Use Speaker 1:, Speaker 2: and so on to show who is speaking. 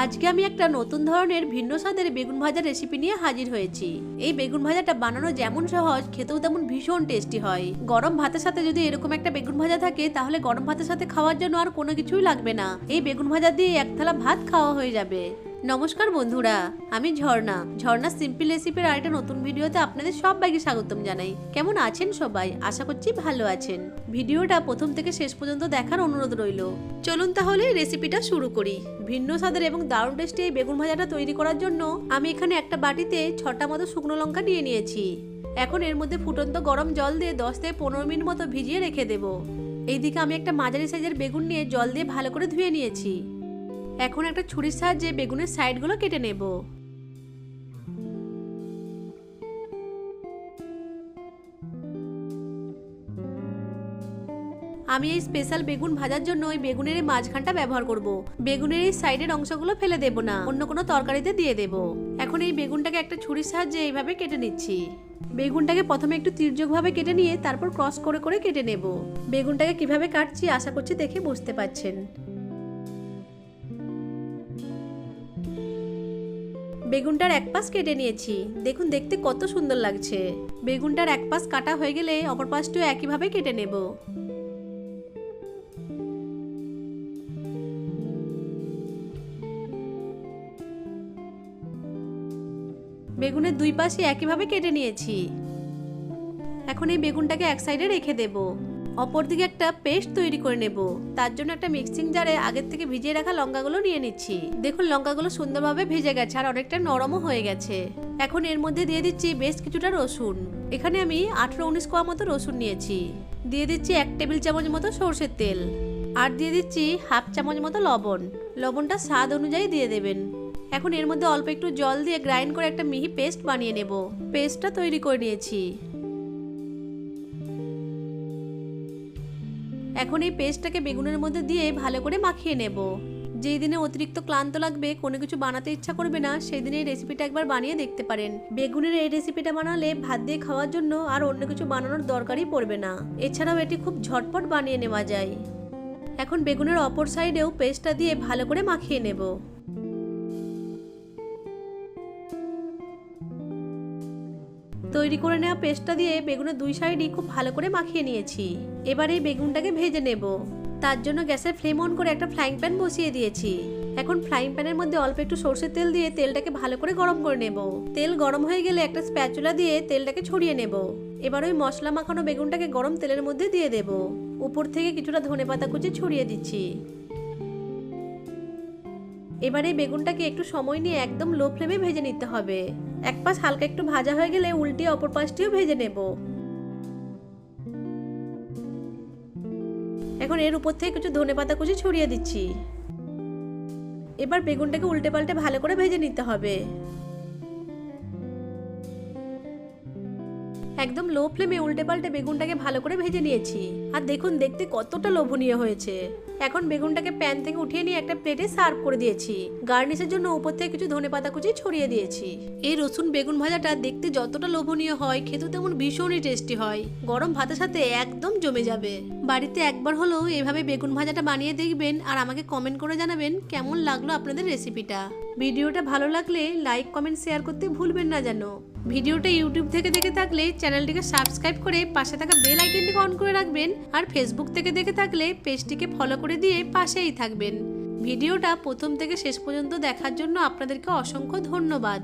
Speaker 1: আজকে আমি একটা নতুন ধরনের ভিন্ন স্বাদের বেগুন ভাজা রেসিপি নিয়ে হাজির হয়েছি। এই বেগুন ভাজাটা বানানো যেমন সহজ, খেতেও তেমন ভীষণ টেস্টি হয়। গরম ভাতের সাথে যদি এরকম একটা বেগুন ভাজা থাকে তাহলে গরম ভাতের সাথে খাওয়ার জন্য আর কোনো কিছুই লাগবে না। এই বেগুন ভাজা দিয়ে এক থালা ভাত খাওয়া হয়ে যাবে। নমস্কার বন্ধুরা, আমি ঝর্ণা সিম্পল রেসিপির আরেকটা নতুন ভিডিওতে আপনাদের সবাইকে স্বাগতম জানাই। কেমন আছেন সবাই? আশা করছি ভালো আছেন। ভিডিওটা প্রথম থেকে শেষ পর্যন্ত দেখার অনুরোধ রইল। চলুন তাহলে রেসিপিটা শুরু করি। ভিন্ন স্বাদের এবং দারুণ টেস্টি এই বেগুন ভাজাটা তৈরি করার জন্য আমি এখানে একটা বাটিতে 6টা মতো শুকনো লঙ্কা নিয়ে নিয়েছি। এখন এর মধ্যে ফুটন্ত গরম জল দিয়ে 10 থেকে 15 মিনিট মতো ভিজিয়ে রেখে দেব। এইদিকে আমি একটা মাঝারি সাইজের বেগুন নিয়ে জল দিয়ে ভালো করে ধুয়ে নিয়েছি। এখন একটা ছুরির সাহায্যে বেগুনের সাইডগুলো কেটে নেব। আমি এই স্পেশাল বেগুন ভাজার জন্য ওই বেগুনের এই মাঝখানটা ব্যবহার করব। বেগুনের এই সাইডের অংশগুলো ফেলে দেব না, অন্য কোনো তরকারিতে দিয়ে দেব। এখন এই বেগুনটাকে একটা ছুরির সাহায্যে এইভাবে কেটে নিচ্ছি। বেগুনটাকে প্রথমে একটু তির্যকভাবে কেটে নিয়ে তারপর ক্রস করে করে কেটে নেব। বেগুনটাকে কিভাবে কাটছি আশা করছি দেখে বুঝতে পারছেন। বেগুনটার এক পাশ কেটে নিয়েছি। দেখুন দেখতে কত সুন্দর লাগছে। বেগুনটার এক পাশ কাটা হয়ে গেলে অপর পাশটিও একইভাবে কেটে নেব। বেগুনের দুই পাশে একইভাবে কেটে নিয়েছি। এখন এই বেগুনটাকে এক সাইডে রেখে দেব। অপরদিকে একটা পেস্ট তৈরি করে নেব। তার জন্য একটা মিক্সিং জারে আগের থেকে ভিজিয়ে রাখা লঙ্কাগুলো নিয়ে নিচ্ছি। দেখুন লঙ্কাগুলো সুন্দরভাবে ভেজে গেছে আর অনেকটা নরমও হয়ে গেছে। এখন এর মধ্যে দিয়ে দিচ্ছি বেশ কিছুটা রসুন। এখানে আমি 18-19 কোয়া মতো রসুন নিয়েছি। দিয়ে দিচ্ছি 1 টেবিল চামচ মতো সরষের তেল। আর দিয়ে দিচ্ছি হাফ চামচ মতো লবণ। লবণটা স্বাদ অনুযায়ী দিয়ে দেবেন। এখন এর মধ্যে অল্প একটু জল দিয়ে গ্রাইন্ড করে একটা মিহি পেস্ট বানিয়ে নেব। পেস্টটা তৈরি করে নিয়েছি। এখন এই পেস্টটাকে বেগুনের মধ্যে দিয়ে ভালো করে মাখিয়ে নেব। যেই দিনে অতিরিক্ত ক্লান্ত লাগবে, কোনো কিছু বানাতে ইচ্ছা করবে না, সেই দিনে এই রেসিপিটা একবার বানিয়ে দেখতে পারেন। বেগুনের এই রেসিপিটা বানালে ভাত দিয়ে খাওয়ার জন্য আর অন্য কিছু বানানোর দরকারই পড়বে না। এছাড়াও এটি খুব ঝটপট বানিয়ে নেওয়া যায়। এখন বেগুনের অপর সাইডেও পেস্টটা দিয়ে ভালো করে মাখিয়ে নেব। তৈরি করে নেওয়া পেস্টটা দিয়ে বেগুনের দুই সাইডই খুব ভালো করে মাখিয়ে নিয়েছি। এবার এই বেগুনটাকে ভেজে নেব। তার জন্য গ্যাসের ফ্লেম অন করে একটা ফ্রাইং প্যান বসিয়ে দিয়েছি। এখন ফ্রাইং প্যানের মধ্যে অল্প একটু সরষের তেল দিয়ে তেলটাকে ভালো করে গরম করে নেব। তেল গরম হয়ে গেলে একটা স্প্যাচুলা দিয়ে তেলটাকে ছড়িয়ে নেব। এবার ওই মশলা মাখানো বেগুনটাকে গরম তেলের মধ্যে দিয়ে দেব। উপর থেকে কিছুটা ধনেপাতা কুচি ছড়িয়ে দিচ্ছি। এবারে বেগুনটাকে একটু সময় নিয়ে একদম লো ফ্লেমে ভেজে নিতে হবে। এক পাশ হালকা একটু ভাজা হয়ে গেলে উল্টিয়ে অপর পাশটিও ভেজে নেব। এখন এর উপর থেকে কিছু ধনেপাতা কুচি ছড়িয়ে দিচ্ছি। এবার বেগুনটাকে উল্টে পাল্টে ভালো করে ভেজে নিতে হবে। একদম লো ফ্লেমে উল্টে পাল্টে বেগুনটাকে ভালো করে ভেজে নিয়েছি। আর দেখুন দেখতে কতটা লোভনীয় হয়েছে। এখন বেগুনটাকে প্যান থেকে উঠিয়ে নিয়ে একটা প্লেটে সার্ভ করে দিয়েছি। গার্নিশের জন্য উপর থেকে কিছু ধনেপাতা কুচি ছড়িয়ে দিয়েছি। এই রসুন বেগুন ভাজাটা দেখতে যতটা লোভনীয় হয়, খেতে তেমন ভীষণই টেস্টি হয়। গরম ভাতের সাথে একদম জমে যাবে। বাড়িতে একবার হলেও এভাবে বেগুন ভাজাটা বানিয়ে দেখবেন আর আমাকে কমেন্ট করে জানাবেন কেমন লাগলো আপনাদের রেসিপিটা। ভিডিওটা ভালো লাগলে লাইক কমেন্ট শেয়ার করতে ভুলবেন না যেন। ভিডিওটা ইউটিউব থেকে দেখে থাকলে চ্যানেলটিকে সাবস্ক্রাইব করে পাশে থাকা বেল আইকনটিকে অন করে রাখবেন। আর ফেসবুক থেকে দেখে থাকলে পেজটিকে ফলো করে দিয়ে পাশেই থাকবেন। ভিডিওটা প্রথম থেকে শেষ পর্যন্ত দেখার জন্য আপনাদেরকে অসংখ্য ধন্যবাদ।